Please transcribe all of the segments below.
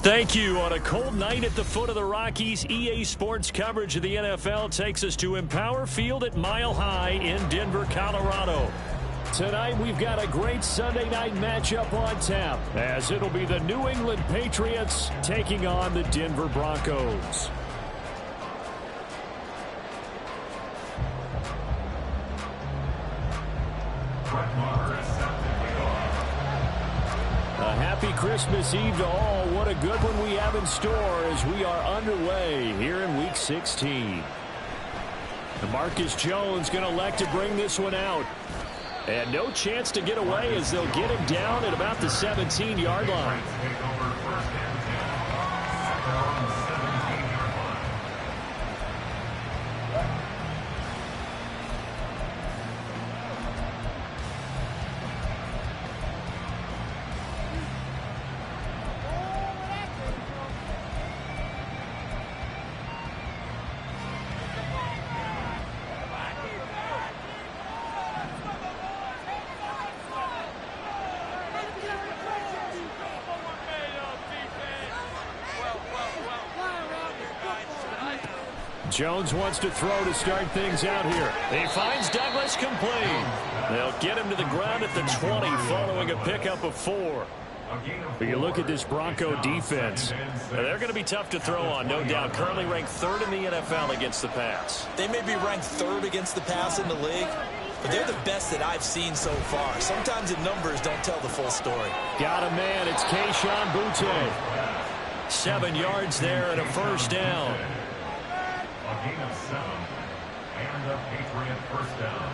Thank you. On a cold night at the foot of the Rockies, EA Sports coverage of the NFL takes us to Empower Field at Mile High in Denver, Colorado. Tonight, we've got a great Sunday night matchup on tap, as it'll be the New England Patriots taking on the Denver Broncos. A happy Christmas Eve to all. What a good one we have in store as we are underway here in Week 16. Marcus Jones going to elect to bring this one out. And no chance to get away as they'll get him down at about the 17-yard line. Jones wants to throw to start things out here. He finds Douglas complete. They'll get him to the ground at the 20 following a pickup of 4. But you look at this Bronco defense. They're going to be tough to throw on, no doubt. Currently ranked 3rd in the NFL against the pass. They may be ranked 3rd against the pass in the league, but they're the best that I've seen so far. Sometimes the numbers don't tell the full story. Got a man. It's Kayshon Boutte. 7 yards there and a first down. A gain of 7 and a Patriot first down.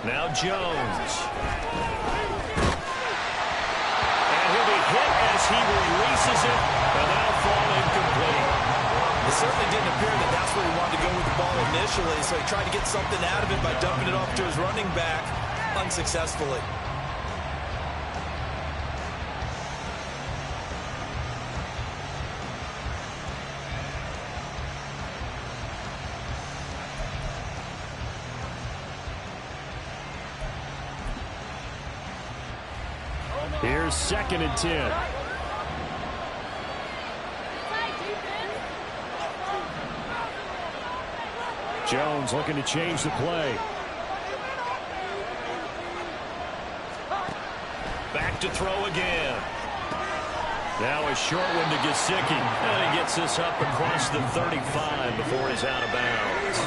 Now Jones. And he'll be hit as he releases it, and that'll fall incomplete. It certainly didn't appear that that's where he wanted to go with the ball initially, so he tried to get something out of it by dumping it off to his running back unsuccessfully. Here's 2nd and 10. Jones looking to change the play. Back to throw again. Now a short one to Gesicki. And he gets this up across the 35 before he's out of bounds.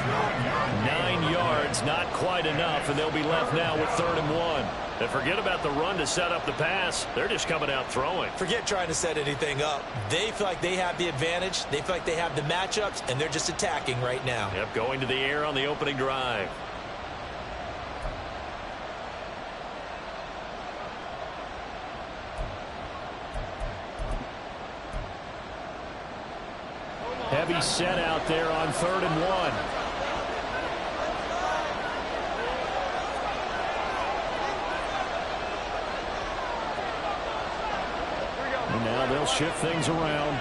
9 yards, not quite enough, and they'll be left now with 3rd and 1. And forget about the run to set up the pass. They're just coming out throwing. Forget trying to set anything up. They feel like they have the advantage. They feel like they have the matchups, and they're just attacking right now. Yep, going to the air on the opening drive. Heavy set out there on 3rd and 1. And now they'll shift things around.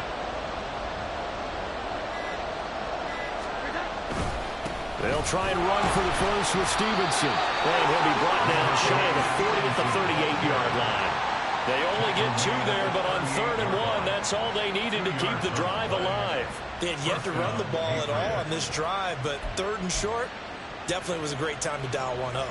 They'll try and run for the first with Stevenson. And he'll be brought down shy of the 40 at the 38-yard line. They only get 2 there, but on 3rd and 1, that's all they needed to keep the drive alive. They had yet to run the ball at all on this drive, but 3rd and short definitely was a great time to dial one up.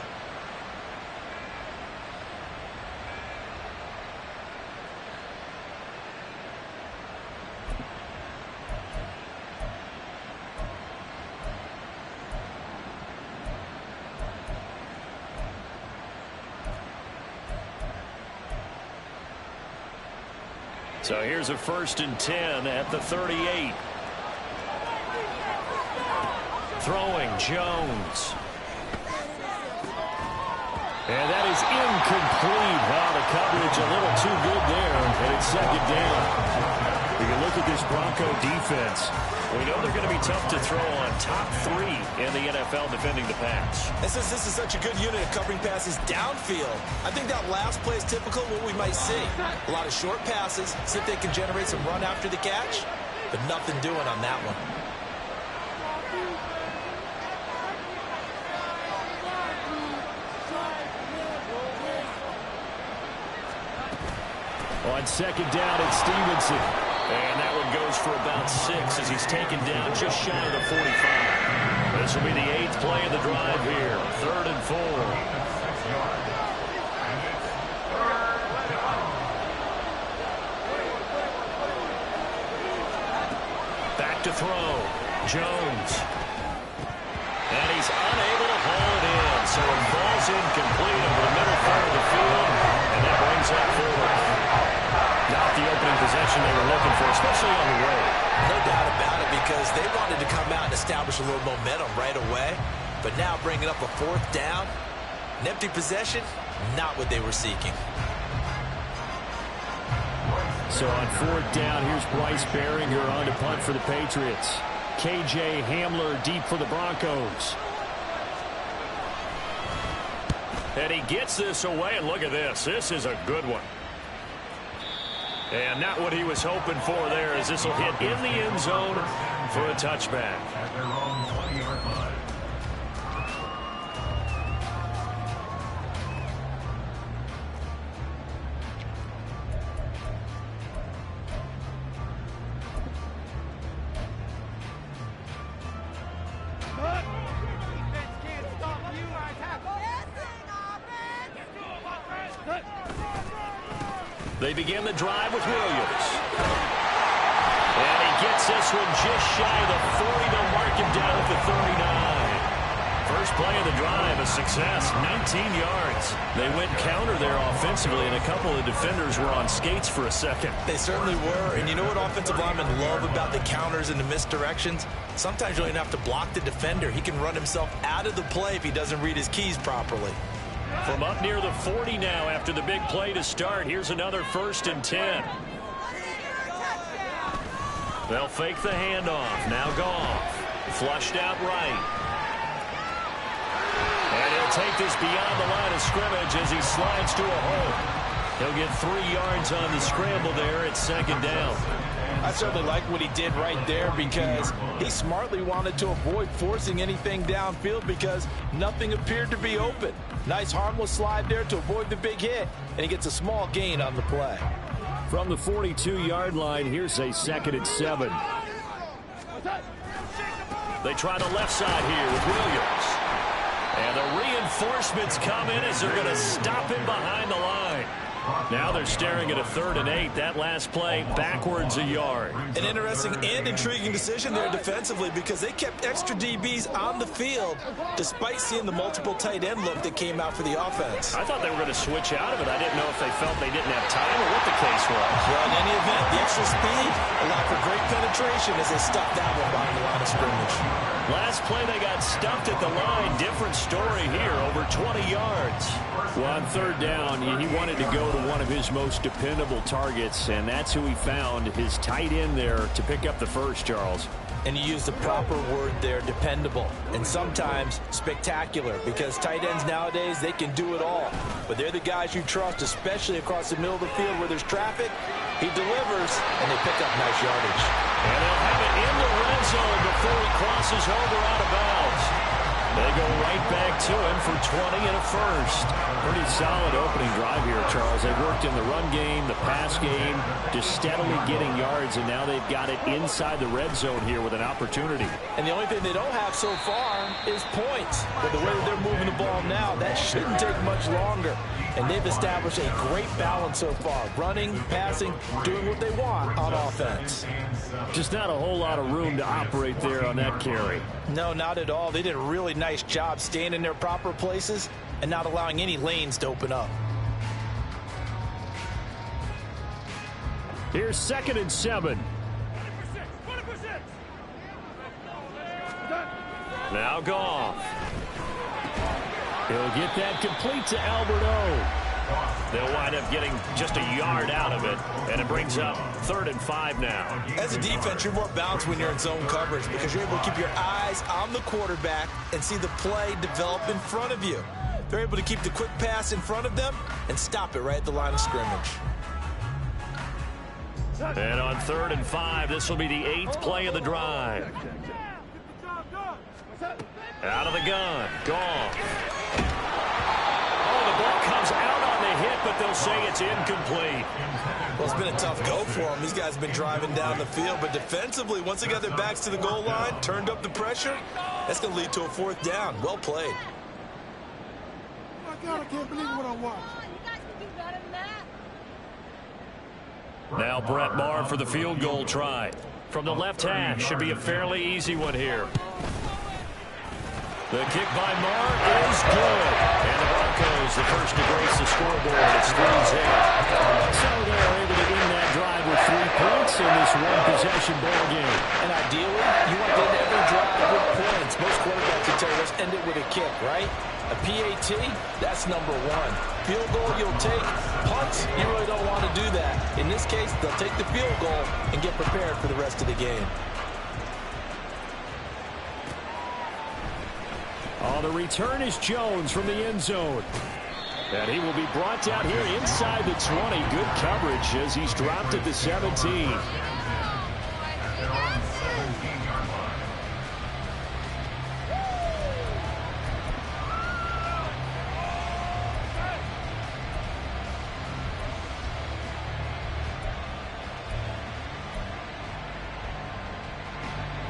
So here's a 1st and 10 at the 38. Throwing Jones. And that is incomplete. Wow, the coverage a little too good there. And it's second down. We can look at this Bronco defense. We know they're going to be tough to throw on. Top 3 in the NFL defending the pass. And since this is such a good unit of covering passes downfield, I think that last play is typical of what we might see. A lot of short passes, see if they can generate some run after the catch, but nothing doing on that one. On second down, it's Stevenson. And that one goes for about 6 as he's taken down just shy of the 45. This will be the 8th play of the drive here. 3rd and 4. Back to throw. Jones. And he's unable to haul it in. So it falls incomplete over the middle part of the field. And that brings up 4th. Not the opening possession they were looking for, especially on the road. No doubt about it, because they wanted to come out and establish a little momentum right away. But now bringing up a 4th down, an empty possession, not what they were seeking. So on 4th down, here's Bryce Behringer on to punt for the Patriots. KJ Hamler deep for the Broncos. And he gets this away, and look at this. This is a good one. And not what he was hoping for there, as this will hit in the end zone for a touchback. At their own 20-yard line. They begin the drive with Williams. And he gets this one just shy of the 40. They'll mark him down at the 39. First play of the drive, a success, 19 yards. They went counter there offensively, and a couple of defenders were on skates for a second. They certainly were, and you know what offensive linemen love about the counters and the misdirections? Sometimes you don't even have to block the defender. He can run himself out of the play if he doesn't read his keys properly. From up near the 40 now after the big play to start, here's another 1st and 10. They'll fake the handoff. Now Goff. Flushed out right. And he'll take this beyond the line of scrimmage as he slides to a hole. He'll get 3 yards on the scramble there at 2nd down. I certainly like what he did right there, because he smartly wanted to avoid forcing anything downfield because nothing appeared to be open. Nice harmless slide there to avoid the big hit, and he gets a small gain on the play. From the 42-yard line, here's a 2nd and 7. They try the left side here with Williams. And the reinforcements come in as they're going to stop him behind the line. Now they're staring at a 3rd and 8. That last play backwards a yard. An interesting and intriguing decision there defensively, because they kept extra DBs on the field despite seeing the multiple tight end look that came out for the offense. I thought they were going to switch out of it. I didn't know if they felt they didn't have time or what the case was. Well, in any event, the extra speed allowed for great penetration as they stuffed that one behind the line of scrimmage. Last play they got stuffed at the line. Different story here, over 20 yards. Well, on 3rd down, he wanted to go to one of his most dependable targets, and that's who he found, his tight end there, to pick up the first, Charles. And you use the proper word there, dependable, and sometimes spectacular, because tight ends nowadays, they can do it all. But they're the guys you trust, especially across the middle of the field where there's traffic. He delivers, and they pick up nice yardage. And they'll have it in the red zone before he crosses over out of bounds. They go right back to him for 20 and a first. Pretty solid opening drive here, Charles. They worked in the run game, the pass game, just steadily getting yards, and now they've got it inside the red zone here with an opportunity. And the only thing they don't have so far is points. But the way that they're moving the ball now, that shouldn't take much longer. And they've established a great balance so far. Running, passing, doing what they want on offense. Just not a whole lot of room to operate there on that carry. No, not at all. They did a really nice job staying in their proper places and not allowing any lanes to open up. Here's 2nd and 7. Now Goff. He'll get that complete to Albert O. They'll wind up getting just a yard out of it, and it brings up 3rd and 5 now. As a defense, you're more balanced when you're in zone coverage because you're able to keep your eyes on the quarterback and see the play develop in front of you. They're able to keep the quick pass in front of them and stop it right at the line of scrimmage. And on 3rd and 5, this will be the 8th play of the drive. Out of the gun. Goff. Oh, the ball comes out on the hit, but they'll say it's incomplete. Well, it's been a tough go for them. These guys have been driving down the field, but defensively, once they got their backs to the goal line, turned up the pressure, that's going to lead to a 4th down. Well played. My God, I can't believe what I watched. Now Brett Maher for the field goal try. From the left hash, should be a fairly easy one here. The kick by Maher is good. And the Broncos, the first to grace the scoreboard. It's 3-0. So they're able to end that drive with 3 points in this one-possession ball game. And ideally, you want to end every drive with points. Most quarterbacks would tell you, let's end it with a kick, right? A PAT, that's number 1. Field goal, you'll take. Punts, you really don't want to do that. In this case, they'll take the field goal and get prepared for the rest of the game. Oh, the return is Jones from the end zone. And he will be brought down here inside the 20. Good coverage as he's dropped at the 17.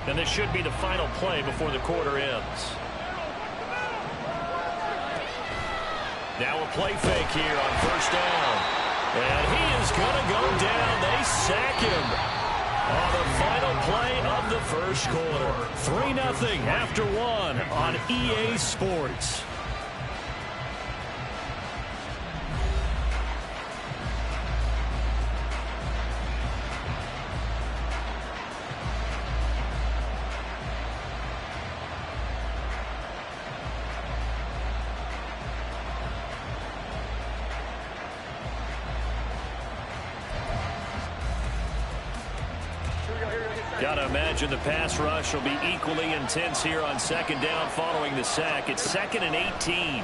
And this should be the final play before the quarter ends. Now a play fake here on 1st down. And he is going to go down. They sack him on the final play of the first quarter. 3-0 after 1 on EA Sports. Got to imagine the pass rush will be equally intense here on 2nd down following the sack. It's 2nd and 18.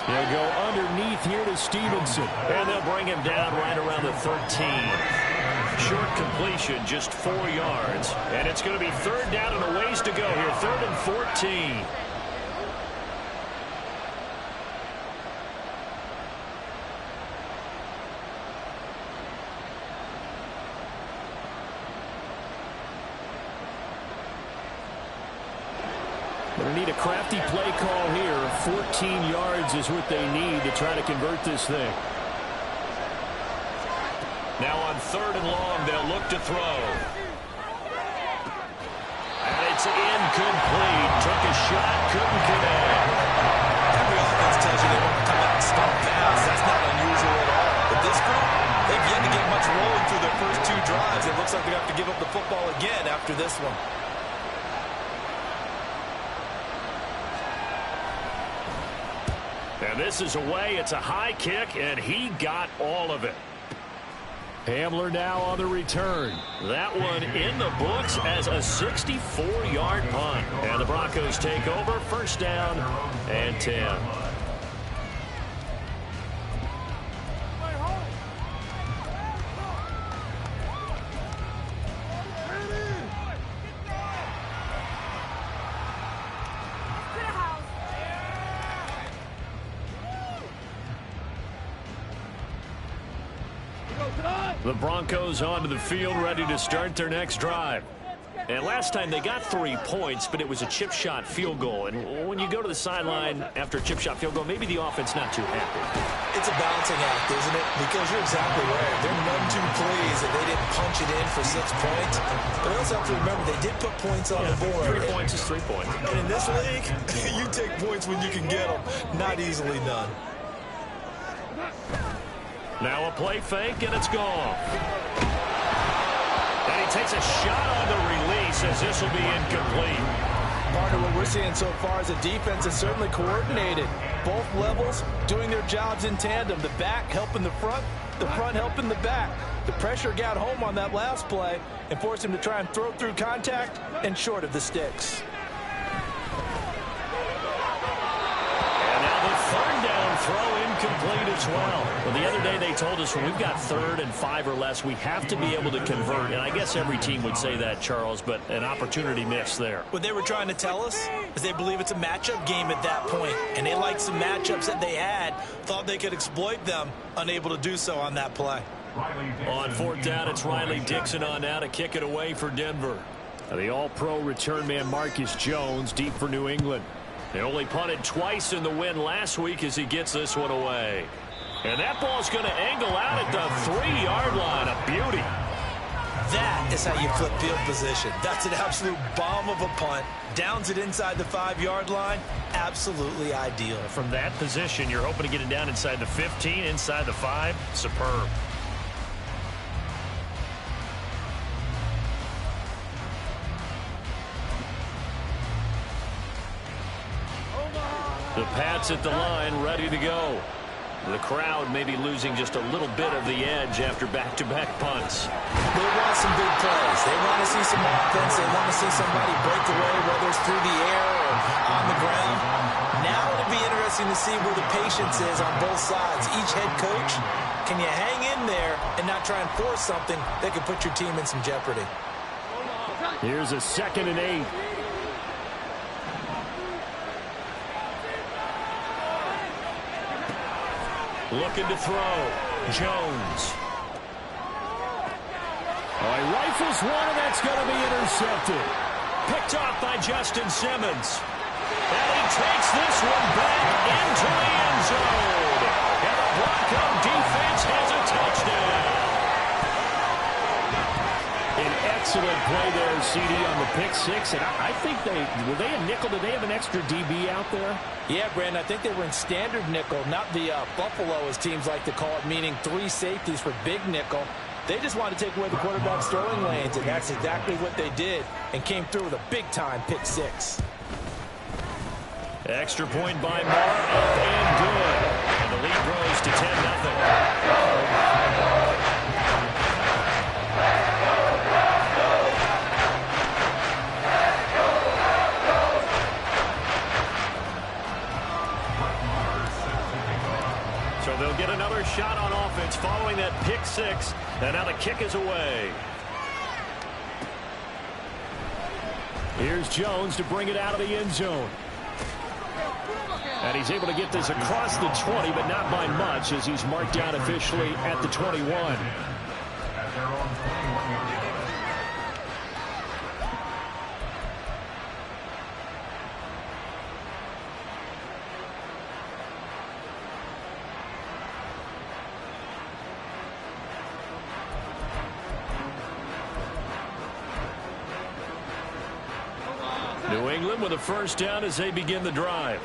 They'll go underneath here to Stevenson. And they'll bring him down right around the 13. Short completion, just 4 yards. And it's going to be 3rd down and a ways to go here. 3rd and 14. They need a crafty play call here. 14 yards is what they need to try to convert this thing. Now on 3rd and long, they'll look to throw. And it's incomplete. Took a shot, couldn't connect. Every offense tells you they want to come out and start fast. That's not unusual at all. But this group, they've yet to get much rolling through their first 2 drives. It looks like they have to give up the football again after this one. And this is away. It's a high kick, and he got all of it. Hamler now on the return. That one in the books as a 64-yard punt. And the Broncos take over. 1st down and 10. The Broncos onto the field, ready to start their next drive. And last time they got 3 points, but it was a chip shot field goal. And when you go to the sideline after a chip shot field goal, maybe the offense not too happy. It's a balancing act, isn't it? Because you're exactly right. There are 1-2 plays that they didn't punch it in for 6 points. But I also have to remember they did put points on the board. 3 points is 3 points. And in this league, you take points when you can get them. Not easily done. Now a play fake, and it's gone. And he takes a shot on the release as this will be incomplete. Partner, what we're seeing so far is a defense is certainly coordinated. Both levels doing their jobs in tandem. The back helping the front helping the back. The pressure got home on that last play and forced him to try and throw through contact and short of the sticks. And now the third down throw incomplete as well. Well, the other day they told us when we've got 3rd and 5 or less, we have to be able to convert. And I guess every team would say that, Charles, but an opportunity missed there. What they were trying to tell us is they believe it's a matchup game at that point, and they liked some matchups that they had, thought they could exploit them, unable to do so on that play. On 4th down, it's Riley Dixon on now to kick it away for Denver. The all-pro return man Marcus Jones deep for New England. They only punted twice in the win last week as he gets this one away. And that ball's going to angle out at the 3-yard line. A beauty. That is how you flip field position. That's an absolute bomb of a punt. Downs it inside the 5-yard line. Absolutely ideal. From that position, you're hoping to get it down inside the 15, inside the 5. Superb. The Pats at the line, ready to go. The crowd may be losing just a little bit of the edge after back-to-back punts. They want some big plays. They want to see some offense. They want to see somebody break away, whether it's through the air or on the ground. Now it'll be interesting to see where the patience is on both sides. Each head coach, can you hang in there and not try and force something that could put your team in some jeopardy? Here's a 2nd and 8. Looking to throw. Jones. Oh, he rifles one, and that's going to be intercepted. Picked off by Justin Simmons. And he takes this one back into the end zone. And the Bronco defense has a touchdown. An excellent play there, CD, on the pick 6. And I think were they a nickel? Did they have an extra DB out there? Yeah, Brandon, I think they were in standard nickel, not the Buffalo, as teams like to call it, meaning 3 safeties for big nickel. They just wanted to take away the quarterback's throwing lanes, and that's exactly what they did, and came through with a big-time pick 6. Extra point by Moore, up and good. And the lead grows to 10-0. So they'll get another shot on offense following that pick 6. And now the kick is away. Here's Jones to bring it out of the end zone. And he's able to get this across the 20, but not by much, as he's marked down officially at the 21. New England with a first down as they begin the drive.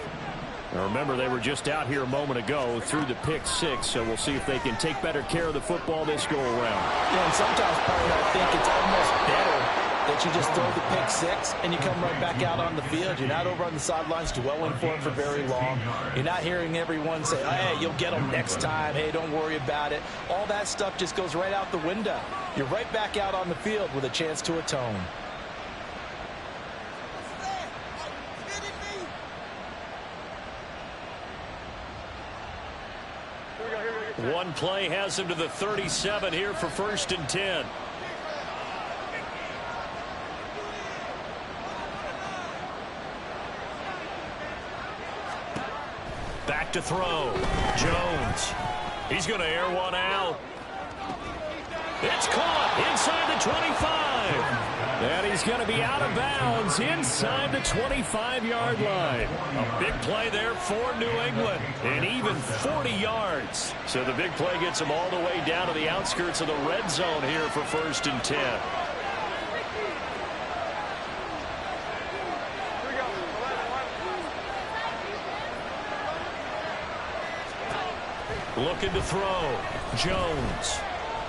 Now remember, they were just out here a moment ago through the pick 6, so we'll see if they can take better care of the football this go around. Yeah, and sometimes, partner, I think it's almost better that you just throw the pick 6 and you come right back out on the field. You're not over on the sidelines dwelling for it for very long. You're not hearing everyone say, hey, you'll get them next time. Hey, don't worry about it. All that stuff just goes right out the window. You're right back out on the field with a chance to atone. One play has him to the 37 here for 1st and 10. Back to throw. Jones. He's going to air one out. It's caught inside the 25. And he's going to be out of bounds inside the 25-yard line. A big play there for New England. And even 40 yards. So the big play gets him all the way down to the outskirts of the red zone here for 1st and 10. Looking to throw. Jones.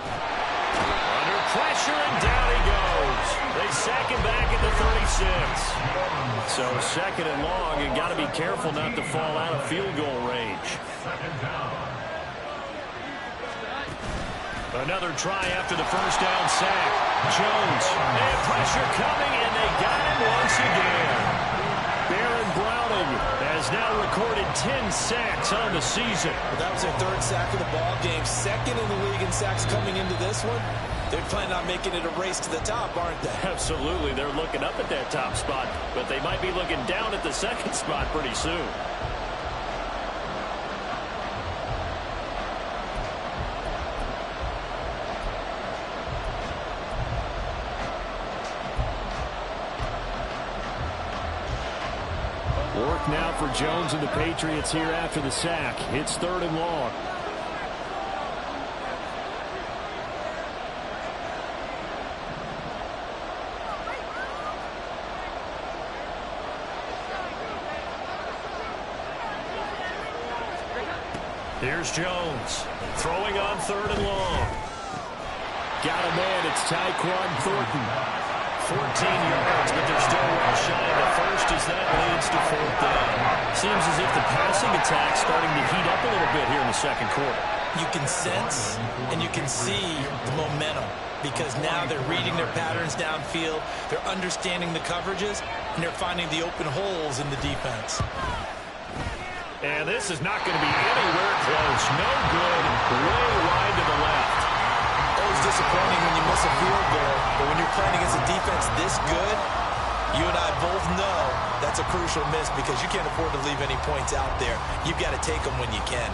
Under pressure, and down he goes. They sack him back at the 36. So second and long, you got to be careful not to fall out of field goal range. Another try after the first down sack. Jones, and pressure coming, and they got him once again. Baron Browning has now recorded 10 sacks on the season. Well, that was their third sack of the ball game. Second in the league in sacks coming into this one. They're planning on making it a race to the top, aren't they? Absolutely. They're looking up at that top spot, but they might be looking down at the second spot pretty soon. Work now for Jones and the Patriots here after the sack. It's third and long. Here's Jones, throwing on third and long. Got a man, it's Tyquan Thornton. 14 yards, but they're still well shy of the first as that leads to fourth down. Seems as if the passing attack's starting to heat up a little bit here in the second quarter. You can sense and you can see the momentum because now they're reading their patterns downfield, they're understanding the coverages, and they're finding the open holes in the defense. And this is not going to be anywhere close. No good. Way wide to the left. Always disappointing when you miss a field goal, but when you're playing against a defense this good, you and I both know that's a crucial miss because you can't afford to leave any points out there. You've got to take them when you can.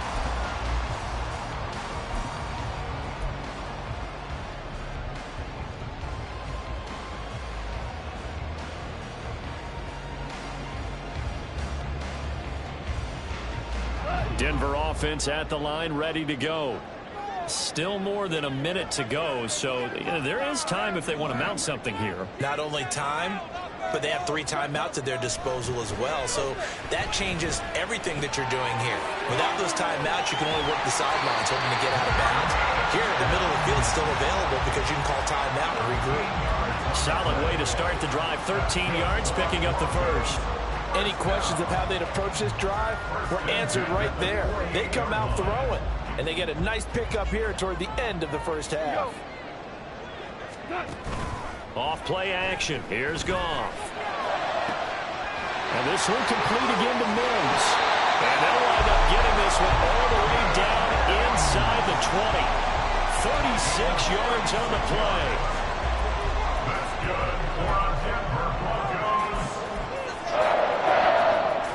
Denver offense at the line, ready to go. Still more than a minute to go, so there is time if they want to mount something here. Not only time, but they have 3 timeouts at their disposal as well, so that changes everything that you're doing here. Without those timeouts, you can only work the sidelines, hoping to get out of bounds. Here, the middle of the field is still available because you can call timeout and regroup. Solid way to start the drive, 13 yards, picking up the first. Any questions of how they'd approach this drive were answered right there. They come out throwing, and they get a nice pickup here toward the end of the first half. Off play action. Here's Goff. And this one complete again to Mims. And they'll wind up getting this one all the way down inside the 20. 36 yards on the play. That's good for a Denver Broncos.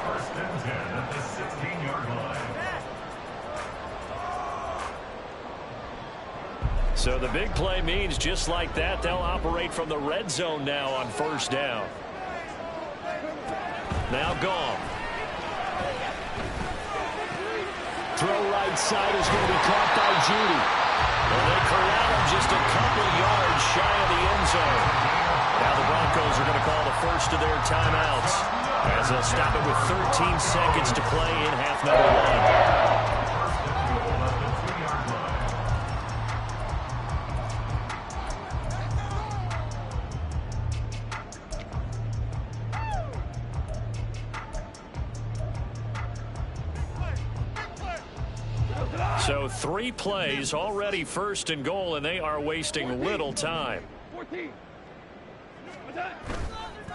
First and 10 at the 16-yard line. So the big play means just like that, they'll operate from the red zone now on first down. Now Goff. Throw right side is going to be caught by Judy. And they corral him just a couple yards shy of the end zone. Now the Broncos are going to call the first of their timeouts as they'll stop it with 13 seconds to play in half number 1. So 3 plays already first and goal, and they are wasting little time.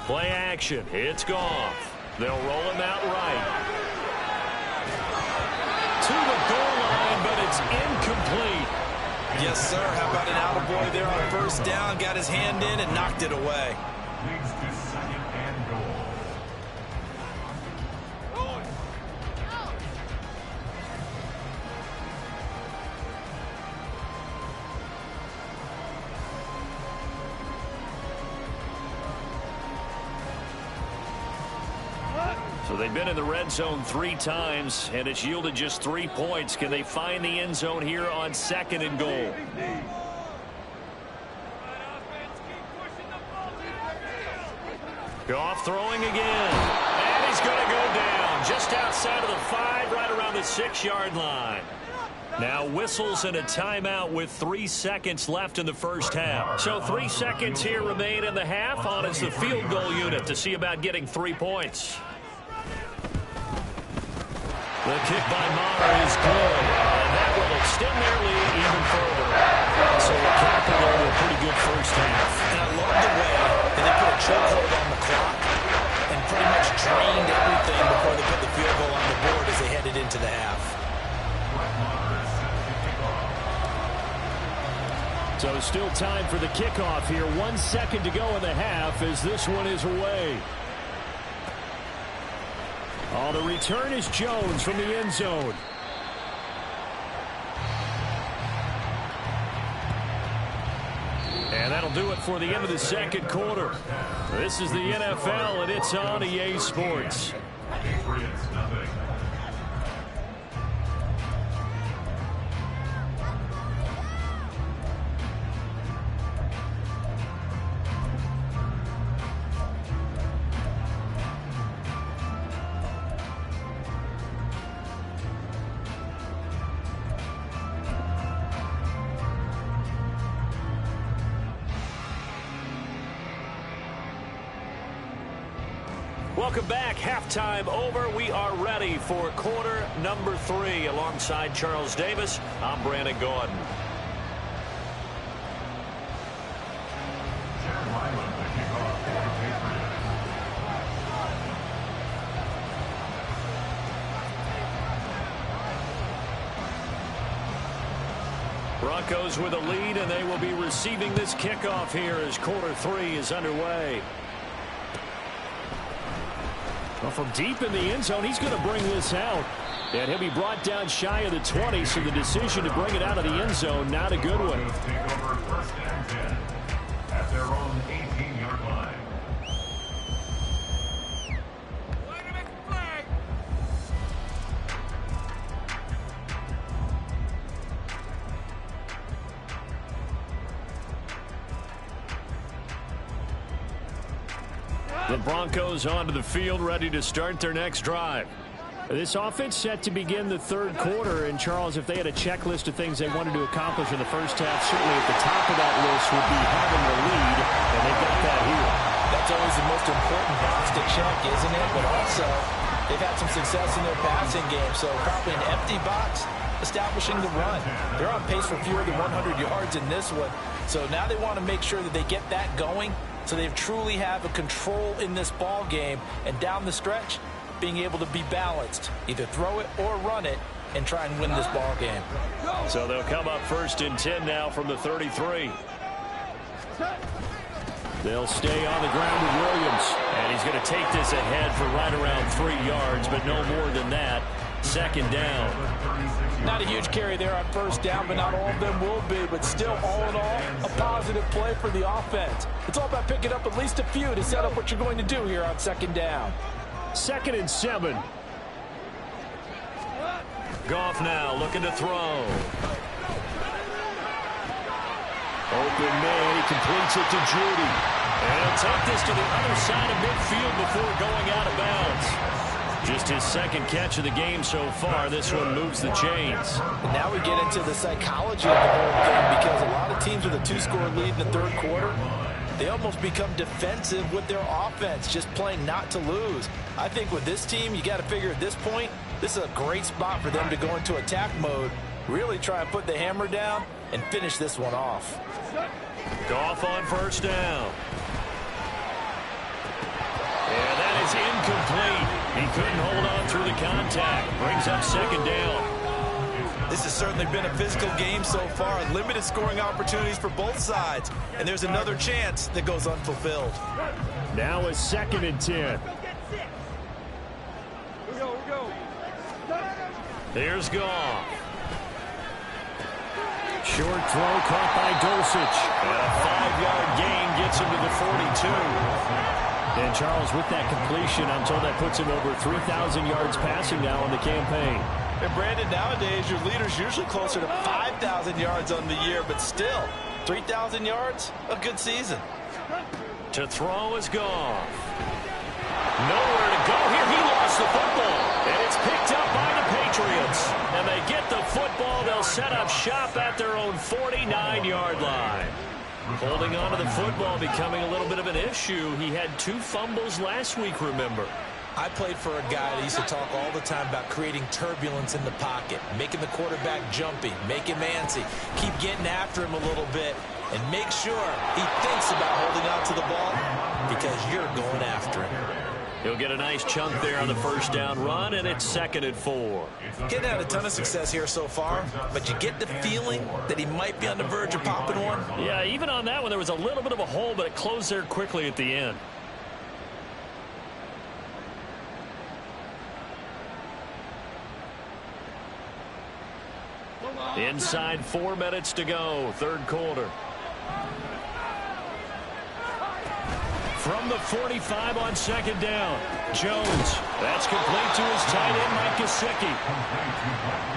Play action. It's Goff. They'll roll him out right. To the goal line, but it's incomplete. Yes, sir. How about an attaboy there on first down? Got his hand in and knocked it away. Leads to second and goal. So they've been in the red zone 3 times, and it's yielded just 3 points. Can they find the end zone here on second and goal? Goff throwing again. And he's going to go down just outside of the 5, right around the 6-yard line. Now whistles and a timeout with 3 seconds left in the first half. So 3 seconds here remain in the half. On is the field goal unit to see about getting 3 points. The kick by Maher is good, and that will extend their lead even further. So we're capping there with a pretty good first half. And I love the way that they put a chokehold on the clock and pretty much drained everything before they put the field goal on the board as they headed into the half. So still time for the kickoff here. 1 second to go in the half as this one is away. Oh, the return is Jones from the end zone. And that'll do it for the end of the second quarter. This is the NFL, and it's on EA Sports. Patriots nothing. Welcome back. Halftime over. We are ready for quarter number 3. Alongside Charles Davis, I'm Brandon Gordon. Broncos with a lead, and they will be receiving this kickoff here as quarter 3 is underway. Well, from deep in the end zone, he's going to bring this out. And he'll be brought down shy of the 20, so the decision to bring it out of the end zone, not a good one. Take over first and 10 at their own 18-yard line. The Broncos onto the field, ready to start their next drive. This offense set to begin the third quarter. And, Charles, if they had a checklist of things they wanted to accomplish in the first half, certainly at the top of that list would be having the lead, and they've got that here. That's always the most important box to check, isn't it? But also, they've had some success in their passing game, so probably an empty box establishing the run. They're on pace for fewer than 100 yards in this one, so now they want to make sure that they get that going so they truly have a control in this ball game, and down the stretch, being able to be balanced, either throw it or run it, and try and win this ball game. So they'll come up first and 10 now from the 33. They'll stay on the ground with Williams, and he's going to take this ahead for right around 3 yards, but no more than that. Second down. Not a huge carry there on first down, but not all of them will be. But still, all in all, a positive play for the offense. It's all about picking up at least a few to set up what you're going to do here on second down. 2nd and 7. Goff now looking to throw. Open man, he completes it to Judy. And he'll take this to the other side of midfield before going out of bounds. Just his second catch of the game so far. This one moves the chains. And now we get into the psychology of the whole thing, because a lot of teams with a 2-score lead in the third quarter, they almost become defensive with their offense, just playing not to lose. I think with this team, you got to figure at this point, this is a great spot for them to go into attack mode, really try and put the hammer down and finish this one off. Goff on first down. And that is incomplete. He couldn't hold on through the contact. Brings up second down. This has certainly been a physical game so far. Limited scoring opportunities for both sides. And there's another chance that goes unfulfilled. Now a 2nd and 10. Here's Goff. Short throw caught by Dulcich. And a 5-yard gain gets him to the 42. And, Charles, with that completion, I'm told that puts him over 3,000 yards passing now in the campaign. And, Brandon, nowadays your leader's usually closer to 5,000 yards on the year, but still, 3,000 yards, a good season. To throw is Goff. Nowhere to go here. He lost the football. And it's picked up by the Patriots. Patriots. And they get the football. They'll set up shop at their own 49-yard line. Holding on to the football becoming a little bit of an issue. He had 2 fumbles last week, remember. I played for a guy that used to talk all the time about creating turbulence in the pocket, making the quarterback jumpy, make him antsy, keep getting after him a little bit, and make sure he thinks about holding on to the ball because you're going after him. He'll get a nice chunk there on the first down run, and it's 2nd and 4. Getting had a ton of success here so far, but you get the feeling that he might be on the verge of popping one. Yeah, even on that one, there was a little bit of a hole, but it closed there quickly at the end. Inside 4 minutes to go, 3rd quarter. From the 45 on 2nd down, Jones. That's complete to his tight end, Mike Gesicki.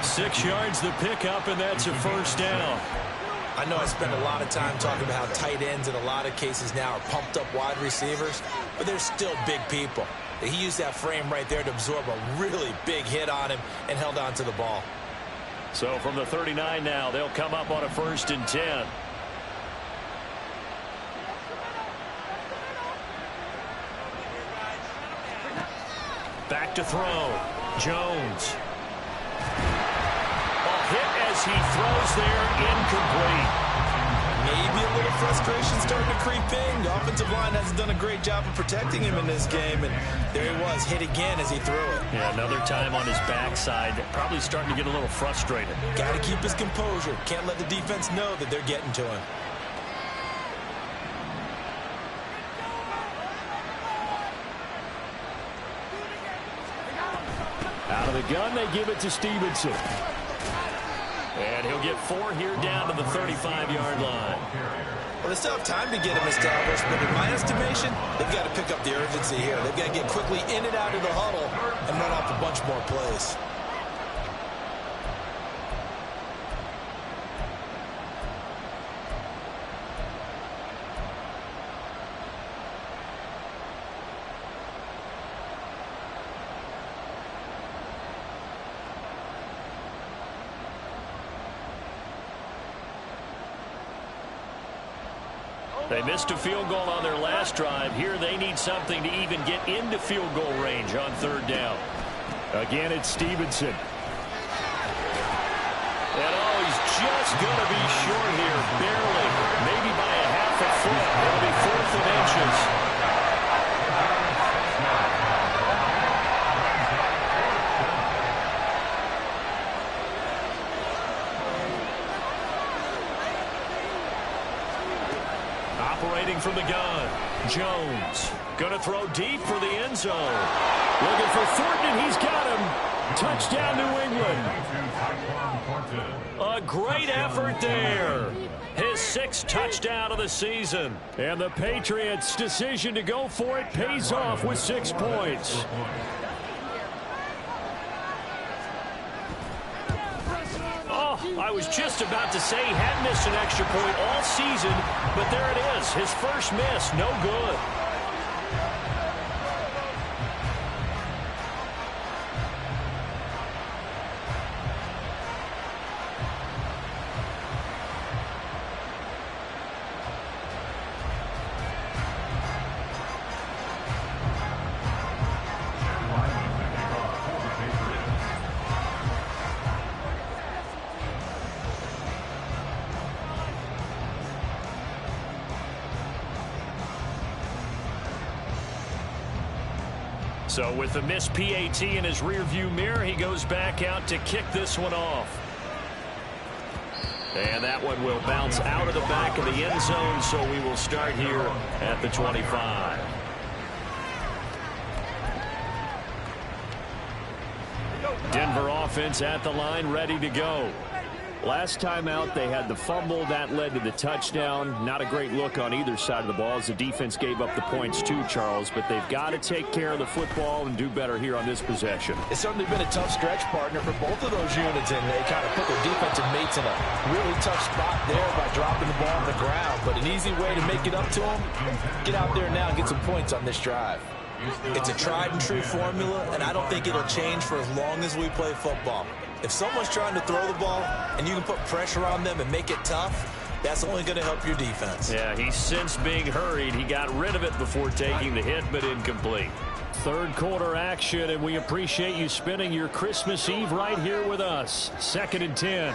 6 yards the pickup, and that's a 1st down. I know I spend a lot of time talking about how tight ends in a lot of cases now are pumped up wide receivers, but they're still big people. He used that frame right there to absorb a really big hit on him and held on to the ball. So from the 39 now, they'll come up on a 1st and 10. Back to throw. Jones. A hit as he throws there, incomplete. Maybe a little frustration starting to creep in. The offensive line hasn't done a great job of protecting him in this game, and there he was, hit again as he threw it. Yeah, another time on his backside. Probably starting to get a little frustrated. Got to keep his composure. Can't let the defense know that they're getting to him. Out of the gun, they give it to Stevenson. And he'll get 4 here down to the 35-yard line. Well, they still have time to get him established, but in my estimation, they've got to pick up the urgency here. They've got to get quickly in and out of the huddle and run off a bunch more plays. They missed a field goal on their last drive. Here they need something to even get into field goal range on 3rd down. Again, it's Stevenson. And he's just going to be short here, barely, maybe by a half a foot. It'll be 4th and inches. Operating from the gun, Jones. Going to throw deep for the end zone. Looking for Thornton, and he's got him. Touchdown, New England. A great effort there. His 6th touchdown of the season. And the Patriots' decision to go for it pays off with 6 points. I was just about to say he hadn't missed an extra point all season, but there it is. His first miss, no good. So with the missed PAT in his rearview mirror, he goes back out to kick this one off. And that one will bounce out of the back of the end zone, so we will start here at the 25. Denver offense at the line, ready to go. Last time out, they had the fumble. That led to the touchdown. Not a great look on either side of the ball as the defense gave up the points too, Charles. But they've got to take care of the football and do better here on this possession. It's certainly been a tough stretch, partner, for both of those units, and they kind of put their defensive mates in a really tough spot there by dropping the ball on the ground. But an easy way to make it up to them, get out there now and get some points on this drive. It's a tried and true formula, and I don't think it'll change for as long as we play football. If someone's trying to throw the ball and you can put pressure on them and make it tough, that's only going to help your defense. Yeah, he sensed being hurried. He got rid of it before taking the hit, but incomplete. Third quarter action, and we appreciate you spending your Christmas Eve right here with us. 2nd and 10.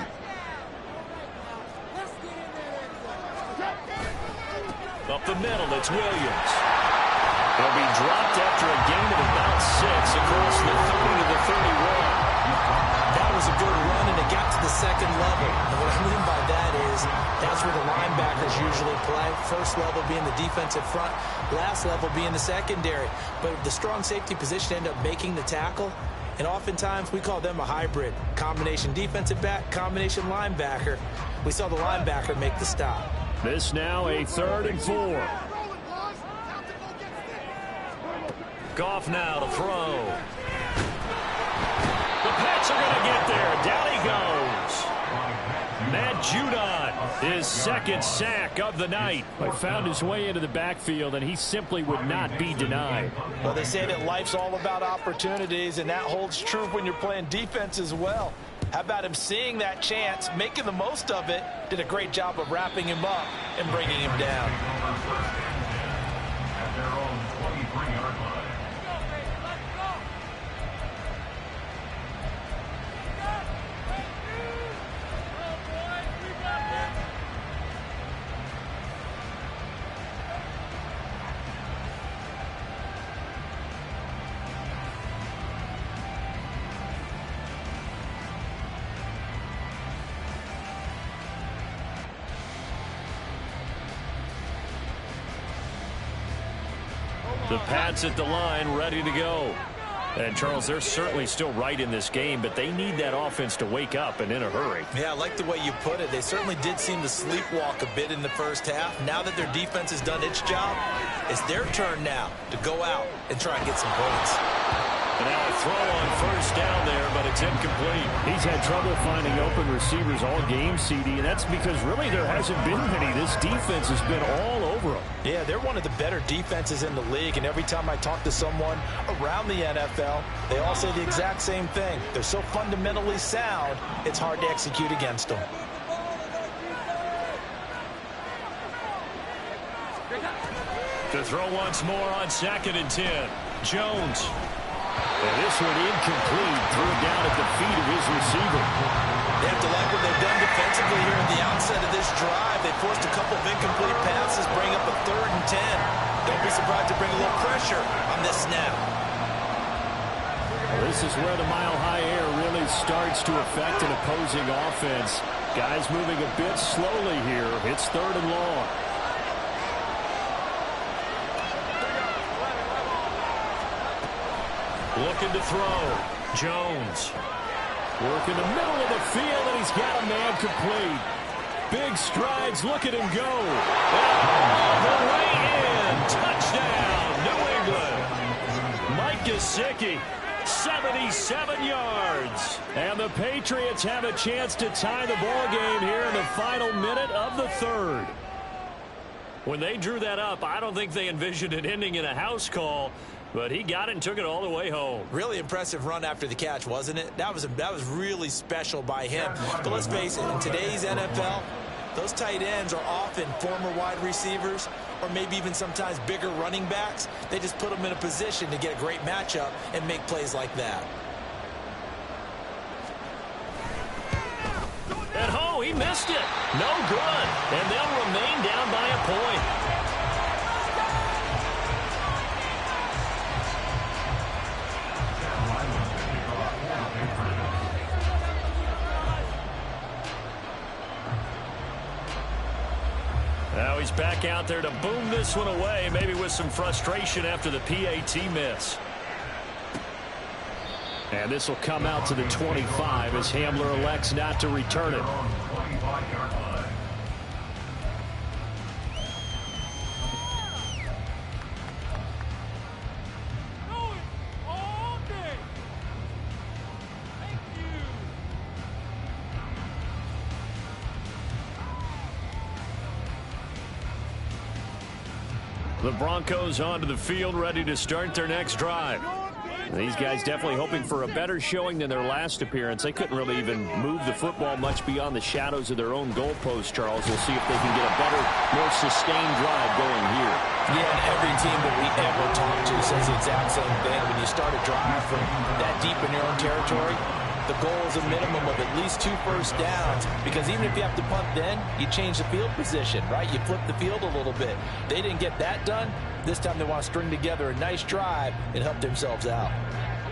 Up the middle, it's Williams. He'll be dropped after a gain of about 6 across the 30 to the 31. That was a good run, and it got to the second level. And what I mean by that is that's where the linebackers usually play. First level being the defensive front, last level being the secondary. But the strong safety position ended up making the tackle, and oftentimes we call them a hybrid. Combination defensive back, combination linebacker. We saw the linebacker make the stop. This now a 3rd and 4. Goff now to throw. The Pats are going to get there. Down he goes. Matt Judon, his 2nd sack of the night. He found his way into the backfield, and he simply would not be denied. Well, they say that life's all about opportunities, and that holds true when you're playing defense as well. How about him seeing that chance, making the most of it, did a great job of wrapping him up and bringing him down. At their own 23-yard line. The Pats at the line, ready to go. And, Charles, they're certainly still right in this game, but they need that offense to wake up and in a hurry. Yeah, I like the way you put it. They certainly did seem to sleepwalk a bit in the first half. Now that their defense has done its job, it's their turn now to go out and try and get some points. And now a throw on 1st down there, but it's incomplete. He's had trouble finding open receivers all game, CD, and that's because really there hasn't been many. This defense has been all over them. Yeah, they're one of the better defenses in the league, and every time I talk to someone around the NFL, they all say the exact same thing. They're so fundamentally sound, it's hard to execute against them. To throw once more on 2nd and 10. Jones. And this one incomplete. Threw it down at the feet of his receiver. They have to like what they've done defensively here at the outset of this drive. They forced a couple of incomplete passes, bring up a 3rd and 10. Don't be surprised to bring a little pressure on this snap. Well, this is where the mile-high air really starts to affect an opposing offense. Guys moving a bit slowly here. It's 3rd and long. Looking to throw. Jones. Work in the middle of the field, and he's got a man complete. Big strides. Look at him go. All the way in. Touchdown, New England. Mike Gesicki, 77 yards. And the Patriots have a chance to tie the ball game here in the final minute of the 3rd. When they drew that up, I don't think they envisioned it ending in a house call. But he got it and took it all the way home. Really impressive run after the catch, wasn't it? That was really special by him. But let's face it, in today's NFL, those tight ends are often former wide receivers or maybe even sometimes bigger running backs. They just put them in a position to get a great matchup and make plays like that. At home, he missed it. No good. And they'll remain down by a point. Now he's back out there to boom this one away, maybe with some frustration after the PAT miss. And this will come out to the 25 as Hamler elects not to return it. The Broncos onto the field, ready to start their next drive. These guys definitely hoping for a better showing than their last appearance. They couldn't really even move the football much beyond the shadows of their own goalpost, Charles. We'll see if they can get a better, more sustained drive going here. Yeah, and every team that we ever talk to says the exact same thing. When you start a drive from that deep in your own territory, the goal is a minimum of at least 2 first downs, because even if you have to punt then, you change the field position, right? You flip the field a little bit. They didn't get that done. This time they want to string together a nice drive and help themselves out.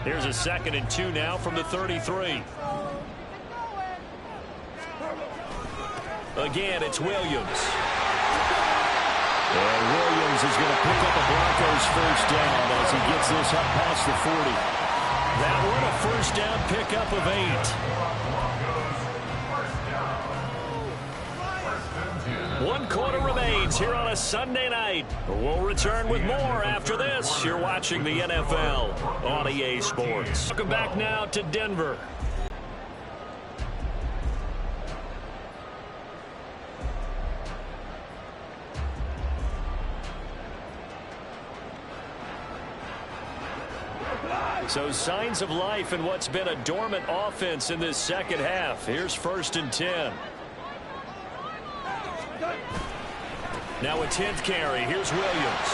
Here's a 2nd and 2 now from the 33. Again, it's Williams. And Williams is going to pick up a Broncos first down as he gets this up past the 40. That one a first down pickup of 8. 1 quarter remains here on a Sunday night. We'll return with more after this. You're watching the NFL on EA Sports. Welcome back now to Denver. So signs of life in what's been a dormant offense in this second half. Here's 1st and 10. Now a 10th carry. Here's Williams.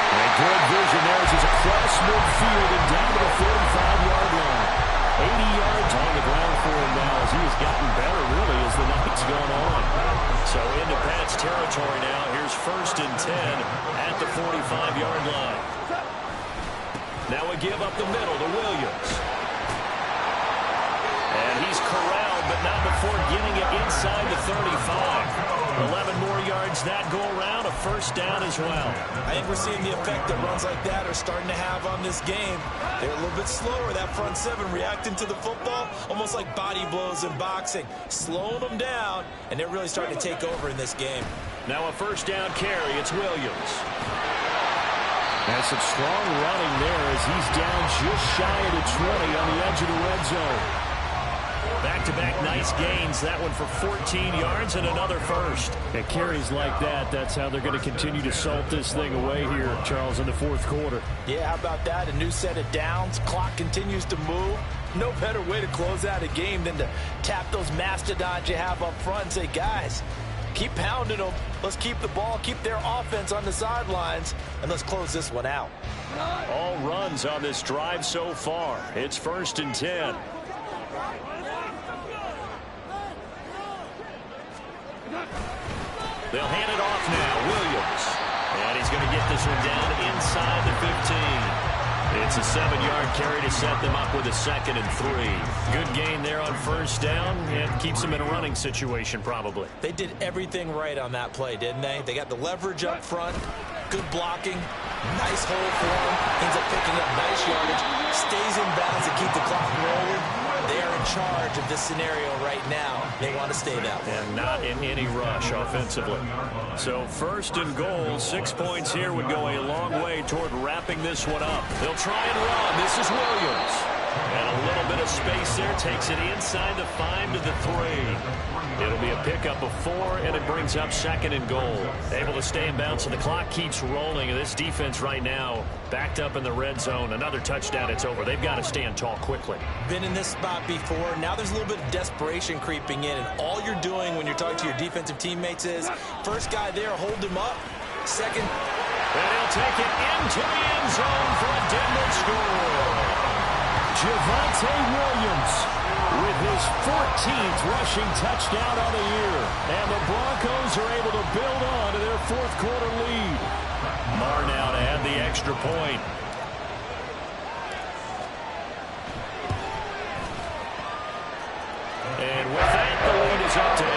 And good vision there as he's across midfield and down to the 45-yard line. 80 yards on the ground for him now as he has gotten better, really, as the night's gone on. So into Pat's territory now. Here's 1st and 10 at the 45-yard line. Now a give up the middle to Williams. And he's corralled, but not before getting it inside the 35. 11 more yards that go around, a first down as well. I think we're seeing the effect that runs like that are starting to have on this game. They're a little bit slower, that front 7, reacting to the football, almost like body blows in boxing, slowing them down, and they're really starting to take over in this game. Now a first down carry, it's Williams. That's some strong running there as he's down just shy of the 20 on the edge of the red zone. Back-to-back nice gains. That one for 14 yards and another first. At carries like that, that's how they're going to continue to salt this thing away here, Charles, in the 4th quarter. Yeah, how about that? A new set of downs. Clock continues to move. No better way to close out a game than to tap those mastodons you have up front and say, guys, keep pounding them. Let's keep the ball, keep their offense on the sidelines, and let's close this one out. All runs on this drive so far. It's 1st and 10. They'll hand it off now. Williams. And he's going to get this one down inside the 15. It's a 7-yard carry to set them up with a 2nd and 3. Good gain there on first down, and keeps them in a running situation probably. They did everything right on that play, didn't they? They got the leverage up front, good blocking, nice hole for him, ends up picking up nice yardage, stays in bounds to keep the clock rolling. They are in charge of this scenario right now. They want to stay that way. And not in any rush offensively. So 1st and goal, 6 points here would go a long way toward wrapping this one up. They'll try and run. This is Williams. And a little bit of space there. Takes it inside the 5 to the 3. It'll be a pickup of 4, and it brings up 2nd and goal. Able to stay in bounds, so the clock keeps rolling. And this defense right now backed up in the red zone. Another touchdown, it's over. They've got to stand tall quickly. Been in this spot before. Now there's a little bit of desperation creeping in, and all you're doing when you're talking to your defensive teammates is, first guy there, hold him up. Second. And he'll take it into the end zone for a Denver score. Javonte Williams with his 14th rushing touchdown on the year. And the Broncos are able to build on to their 4th quarter lead. Marr now to add the extra point. And with that, the lead is up to 8.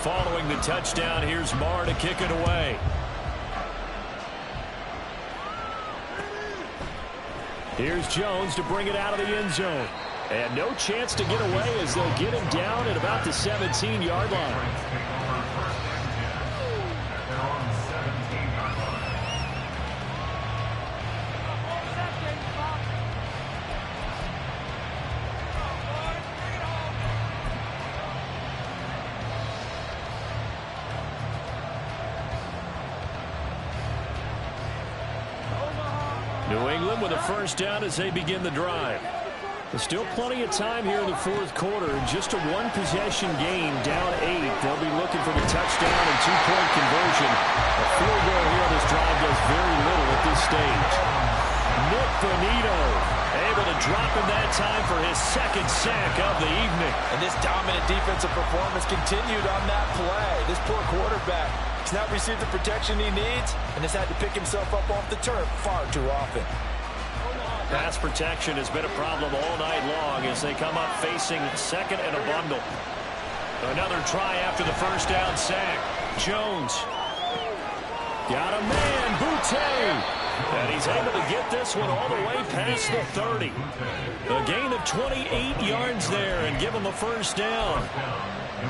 Following the touchdown, here's Marr to kick it away. Here's Jones to bring it out of the end zone. And no chance to get away as they'll get him down at about the 17-yard line. New England with a first down as they begin the drive. There's still plenty of time here in the fourth quarter. Just a one-possession game, down 8. They'll be looking for the touchdown and two-point conversion. A field goal here on this drive does very little at this stage. Nick Bonito able to drop him that time for his second sack of the evening. And this dominant defensive performance continued on that play. This poor quarterback has not received the protection he needs and has had to pick himself up off the turf far too often. Pass protection has been a problem all night long as they come up facing second and a bundle. Another try after the first down sack. Jones. Got a man, Boutte. And he's able to get this one all the way past the 30. A gain of 28 yards there and give him a first down.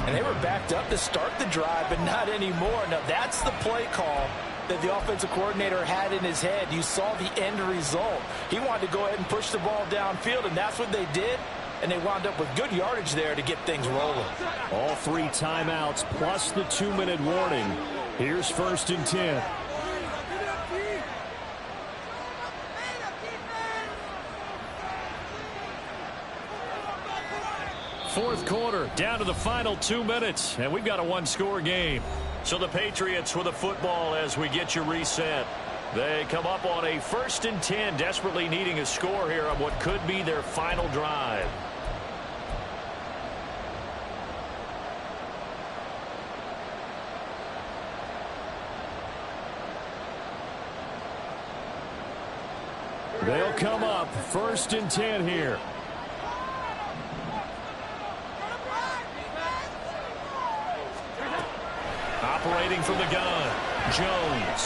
And they were backed up to start the drive, but not anymore. Now that's the play call that the offensive coordinator had in his head. You saw the end result. He wanted to go ahead and push the ball downfield, and that's what they did. And they wound up with good yardage there to get things rolling. All 3 timeouts plus the 2-minute warning. Here's 1st and 10. Fourth quarter, down to the final 2 minutes, and we've got a one-score game. So the Patriots with the football as we get you reset. They come up on a 1st and 10, desperately needing a score here on what could be their final drive. They'll come up 1st and 10 here. Operating from the gun, Jones.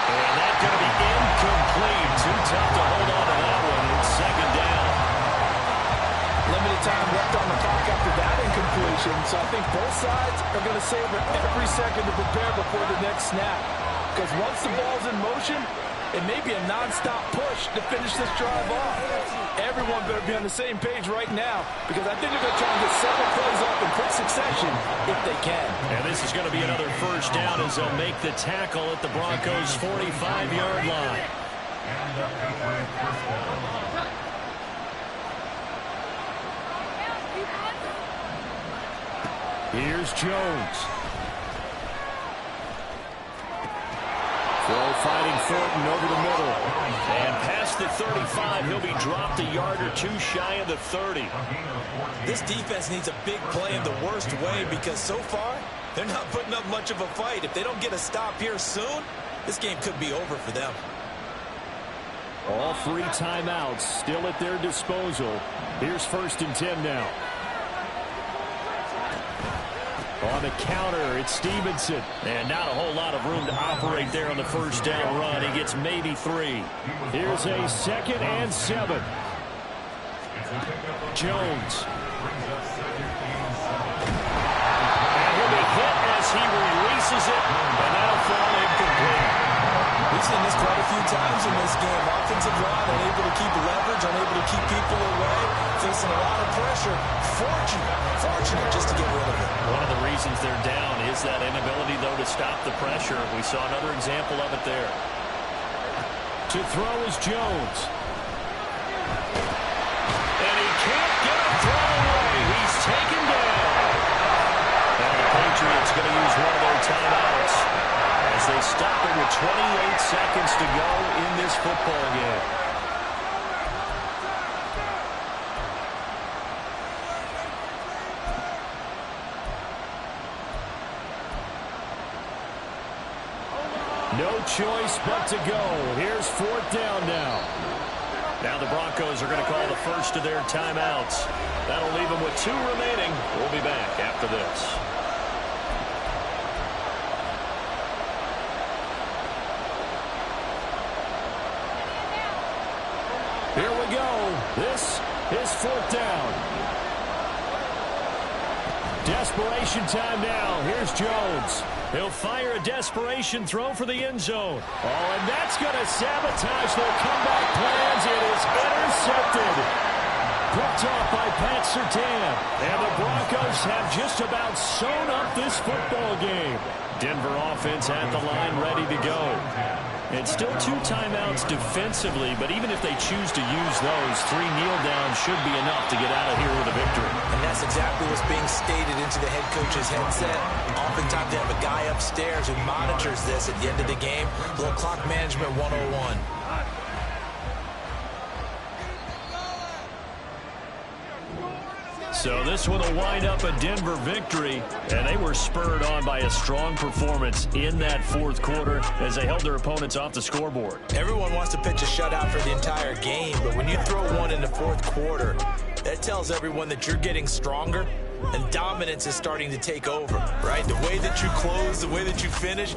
And that's going to be incomplete. Too tough to hold on to that one. It's 2nd down. Limited time left on the clock after that incompletion. So I think both sides are going to savor every second to prepare before the next snap. Because once the ball's in motion, it may be a non-stop push to finish this drive off. Everyone better be on the same page right now because I think they're going to try and get several plays off in quick succession if they can. And this is going to be another first down as they'll make the tackle at the Broncos' 45-yard line. Here's Jones. Throw fighting Thornton over the middle. And past the 35, he'll be dropped a yard or 2 shy of the 30. This defense needs a big play in the worst way because so far, they're not putting up much of a fight. If they don't get a stop here soon, this game could be over for them. All 3 timeouts still at their disposal. Here's 1st and 10 now. On the counter, it's Stevenson. And not a whole lot of room to operate there on the first down run. He gets maybe 3. Here's a 2nd and 7. Jones. And he'll be hit as he releases it, and that'll fall incomplete. We've seen this quite a few times in this game. Offensive line unable to keep leverage, unable to keep people away, facing a lot of pressure. Fortunate just to get rid of it. One of the reasons they're down is that inability, though, to stop the pressure. We saw another example of it there. To throw is Jones. And he can't get a throw away. He's taken down. And the Patriots going to use one of their timeouts as they stop it with 28 seconds to go in this football game. No choice but to go. Here's 4th down now. Now the Broncos are going to call the first of their timeouts. That'll leave them with 2 remaining. We'll be back after this. Here we go. This is 4th down. Desperation time now. Here's Jones. He'll fire a desperation throw for the end zone. Oh, and that's going to sabotage their comeback plans. It is intercepted. Picked off by Pat Surtain. And the Broncos have just about sewn up this football game. Denver offense at the line ready to go. It's still 2 timeouts defensively, but even if they choose to use those, 3 kneel downs should be enough to get out of here with a victory. And that's exactly what's being stated into the head coach's headset. Oftentimes they have a guy upstairs who monitors this at the end of the game. A little clock management 101. So this one will wind up a Denver victory, and they were spurred on by a strong performance in that fourth quarter as they held their opponents off the scoreboard. Everyone wants to pitch a shutout for the entire game, but when you throw one in the fourth quarter, that tells everyone that you're getting stronger and dominance is starting to take over, right? The way that you close, the way that you finish,